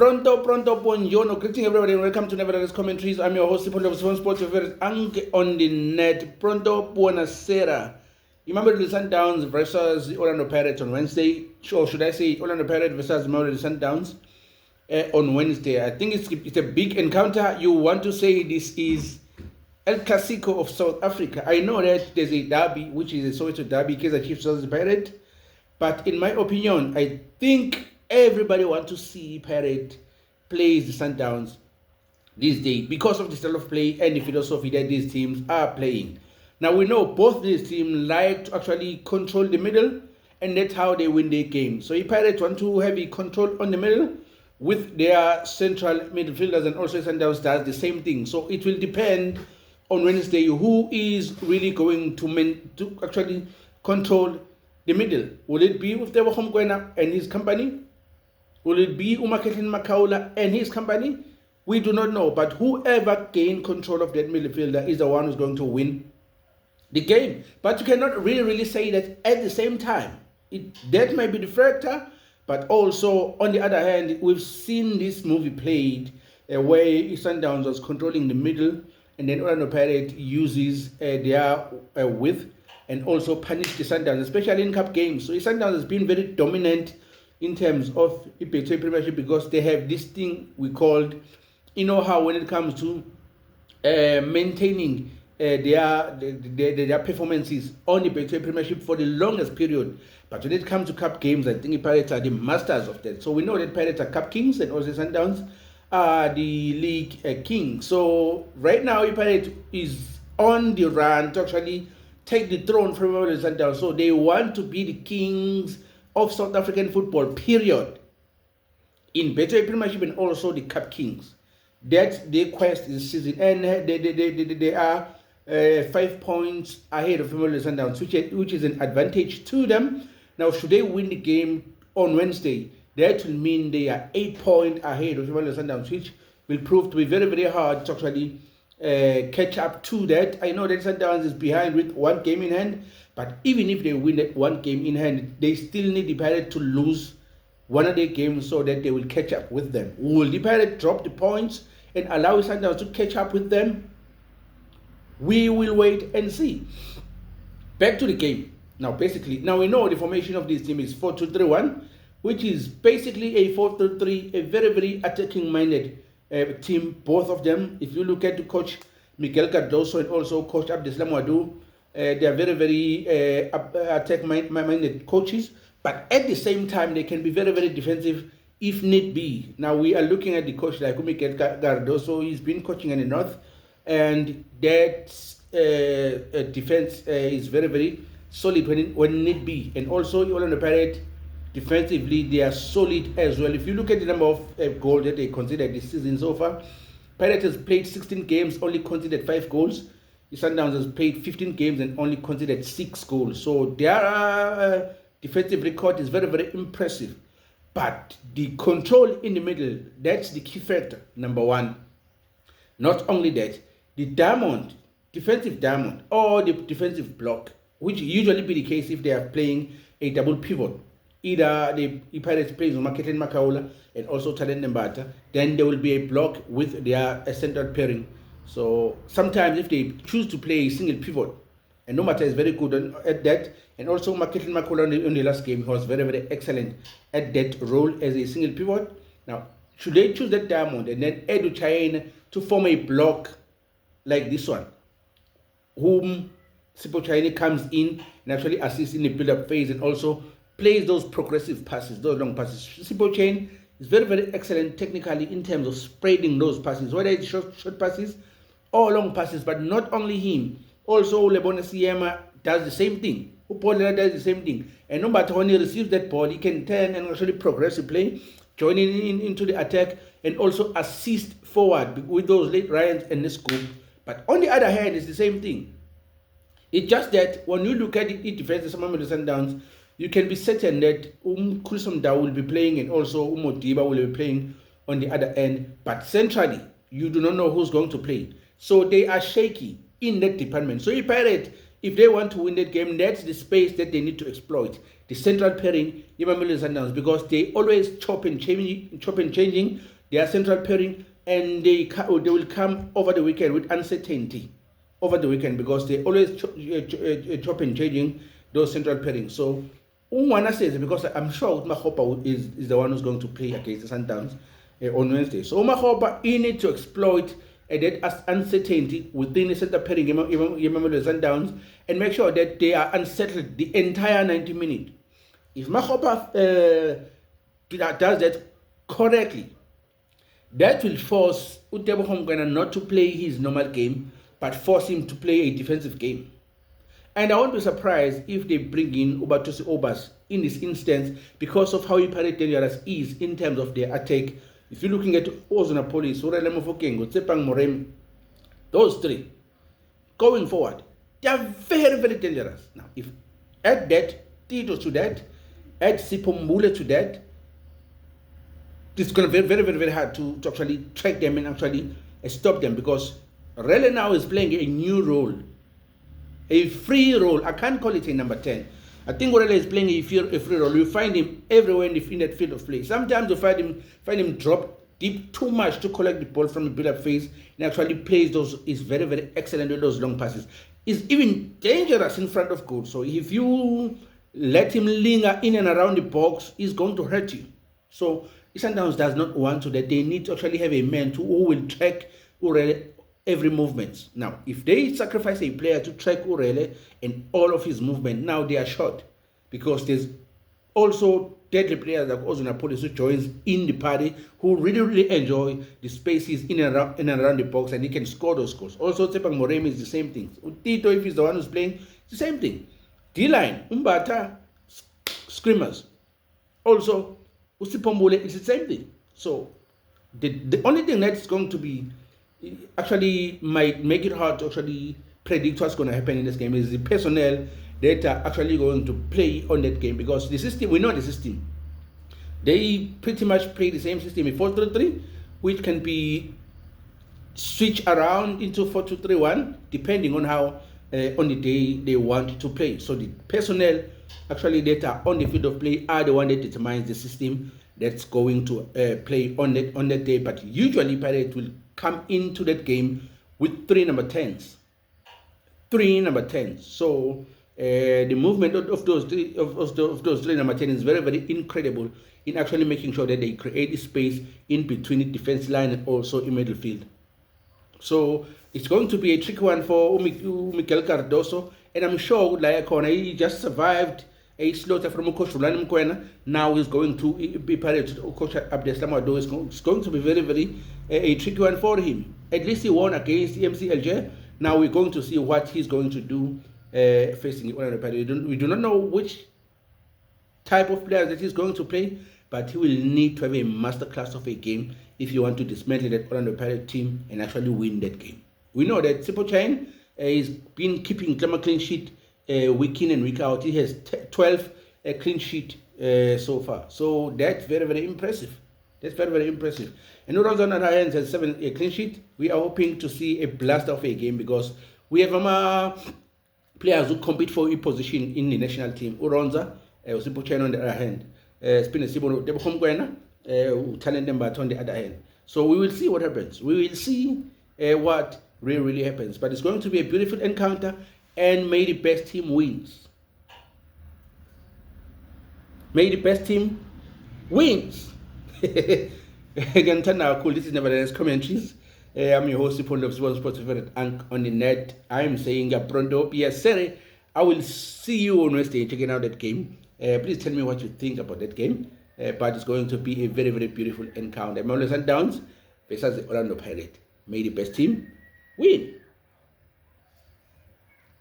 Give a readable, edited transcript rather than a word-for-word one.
Pronto, buongiorno. Greeting everybody and welcome to Nevertheless Commentaries. I'm your host, Sipho of Sports, your favorite Anke on the net. Pronto, buonasera. You remember the Sundowns versus the Orlando Pirates on Wednesday? Or should I say Orlando Pirates versus Mamelodi Sundowns on Wednesday? I think it's a big encounter. You want to say this is El Clasico of South Africa. I know that there's a derby, which is a Soweto derby, Kaizer Chiefs versus the Pirates. But in my opinion, I think everybody wants to see Pirate play the Sundowns this day because of the style of play and the philosophy that these teams are playing. Now we know both these teams like to actually control the middle, and that's how they win their game. So if Pirates want to have a control on the middle with their central midfielders, and also Sundowns does the same thing. So it will depend on Wednesday who is really going to actually control the middle. Will it be with Tebogo Mokoena and his company? Will it be Umaketlin Makaula and his company? We do not know. But whoever gains control of that midfielder is the one who's going to win the game. But you cannot really say that at the same time. That might be the factor. But also, on the other hand, we've seen this movie played where Sundowns was controlling the middle, and then Orlando Pirates uses their width and also punish the Sundowns, especially in cup games. So Sundowns has been very dominant in terms of the BETWAY Premiership because they have this thing we called, you know how when it comes to maintaining their performances on the BETWAY Premiership for the longest period. But when it comes to cup games, I think the Pirates are the masters of that. So we know that Pirates are cup kings and also Sundowns are the league kings. So right now the Pirates is on the run to actually take the throne from the Sundowns. So they want to be the kings of South African football, period, in BETWAY Premiership and also the Cup Kings. That's their quest this season, and they are 5 points ahead of Mamelodi Sundowns, which is an advantage to them. Now, should they win the game on Wednesday, that will mean they are 8 points ahead of Mamelodi Sundowns, which will prove to be very, very hard to actually catch up to that. I know that Sundowns is behind with one game in hand, but even if they win that one game in hand, they still need the Pirates to lose one of their games so that they will catch up with them. Will the Pirates drop the points and allow Sundowns to catch up with them? We will wait and see. Back to the game. Now we know the formation of this team is 4-2-3-1, which is basically a 4-3-3, a very, very attacking-minded team, both of them. If you look at the coach Miguel Cardoso and also coach Abdeslam Wadou, they are very, very attack-minded coaches, but at the same time, they can be very, very defensive if need be. Now, we are looking at the coach like Miguel Cardoso. He's been coaching in the North, and that defense is very, very solid when need be. And also, you all on the Pirates, defensively, they are solid as well. If you look at the number of goals that they considered this season so far, Pirates has played 16 games, only conceded 5 goals. The Sundowns has played 15 games and only conceded 6 goals. So their defensive record is very, very impressive. But the control in the middle, that's the key factor, number one. Not only that, the defensive diamond, or the defensive block, which usually be the case if they are playing a double pivot. Either the Pirates plays Umaketlin Makaula and also Talent Mbata, then there will be a block with their central pairing. So sometimes if they choose to play a single pivot, and Nomata is very good at that, and also Umaketlin Makaula on the last game, he was very, very excellent at that role as a single pivot. Now, should they choose that diamond and then Edu Chain to form a block like this one, whom Sipho Chaine comes in and actually assists in the build-up phase and also plays those progressive passes, those long passes. Sipho Chaine is very, very excellent technically in terms of spreading those passes, whether it's short passes or long passes. But not only him, also Lebona Siema does the same thing. Upolela does the same thing. And no matter when he receives that ball, he can turn and actually progress the play, joining into the attack, and also assist forward with those late Ryans and the scoop. But on the other hand, it's the same thing. It's just that when you look at the defense of the Sundowns, you can be certain that Kulsom Dao will be playing and also Modiba will be playing on the other end. But centrally, you do not know who's going to play. So they are shaky in that department. So if they want to win that game, that's the space that they need to exploit. the central pairing, Mamelodi Sundowns, because they always chop and changing their central pairing, and they will come over the weekend with uncertainty over the weekend because they always chop and changing those central pairings. So Umwana says, because I'm sure Mahopa is the one who's going to play against the Sundowns on Wednesday. So Mahopa, he needs to exploit that uncertainty within the center pairing Mamelodi Sundowns and make sure that they are unsettled the entire 90 minutes. If Mahopa does that correctly, that will force Mofokeng not to play his normal game, but force him to play a defensive game. And I won't be surprised if they bring in Ubatusi Obas in this instance because of how dangerous is in terms of their attack. If you're looking at Ozona Police, Rele, Mofokeng, Tsepang Morem, those three, going forward, they are very, very dangerous. Now, if add that, Tito to that, add Sipombule to that, it's going to be very, very, very hard to actually track them and actually stop them because Rele now is playing a new role, a free role. I can't call it a number 10. I think Rele is playing a free role. You find him everywhere in that field of play. Sometimes you find him drop deep too much to collect the ball from the build-up phase and actually plays those. Is very, very excellent with those long passes. Is even dangerous in front of goal. So if you let him linger in and around the box, he's going to hurt you. So Sundowns does not want to that. They need to actually have a man who will track Rele every movement. Now, if they sacrifice a player to track Rele and all of his movement, now they are short because there's also deadly players like Ozona Police who joins in the party who really, really enjoy the spaces in and around the box and he can score those goals. Also, Tsepang Moremi is the same thing. Tito, if he's the one who's playing, it's the same thing. D-line, Umbata, screamers. Also, Usipombule is the same thing. So the only thing that's going to be actually might make it hard to actually predict what's going to happen in this game is the personnel that are actually going to play on that game because the system, we know the system. They pretty much play the same system in 4-3-3, which can be switched around into 4-2-3-1 depending on how on the day they want to play. So the personnel actually that are on the field of play are the one that determines the system that's going to play on that day. But usually Pirates will come into that game with 3 number 10s. 3 number 10s. So the movement of those three number 10 is very, very incredible in actually making sure that they create space in between the defense line and also in middle field. So it's going to be a tricky one for Mikel Cardoso, and I'm sure like he just survived a slaughter from Coach Rulani Mkwena. Now he's going to be paired with Coach Abdeslam Ado. It's going to be very, very a tricky one for him. At least he won against MCLJ. Now we're going to see what he's going to do facing Orlando Pirates. We do not know which type of players that he's going to play, but he will need to have a masterclass of a game if you want to dismantle that Orlando Pirates team and actually win that game. We know that Sipo Chain has been keeping clean sheet week in and week out. He has 12 clean sheet so far. So that's very, very impressive. That's very, very impressive. And Uronza on our hands has 7 clean sheet. We are hoping to see a blast of a game because we have players who compete for a position in the national team. Uronza, Sipo Chain on the other hand. Spin Sibo Debokomkwena, talent them but on the other hand. So we will see what happens. We will see what really happens. But it's going to be a beautiful encounter, and may the best team wins. May the best team wins. Again, cool. This is Nevertheless Commentaries. I'm your host, Pond of Sports favorite Ank on the net. I'm saying pronto. Yes, sir. I will see you on Wednesday checking out that game. Please tell me what you think about that game. But it's going to be a very, very beautiful encounter. Mamelodi Sundowns versus the Orlando Pirates. May the best team win.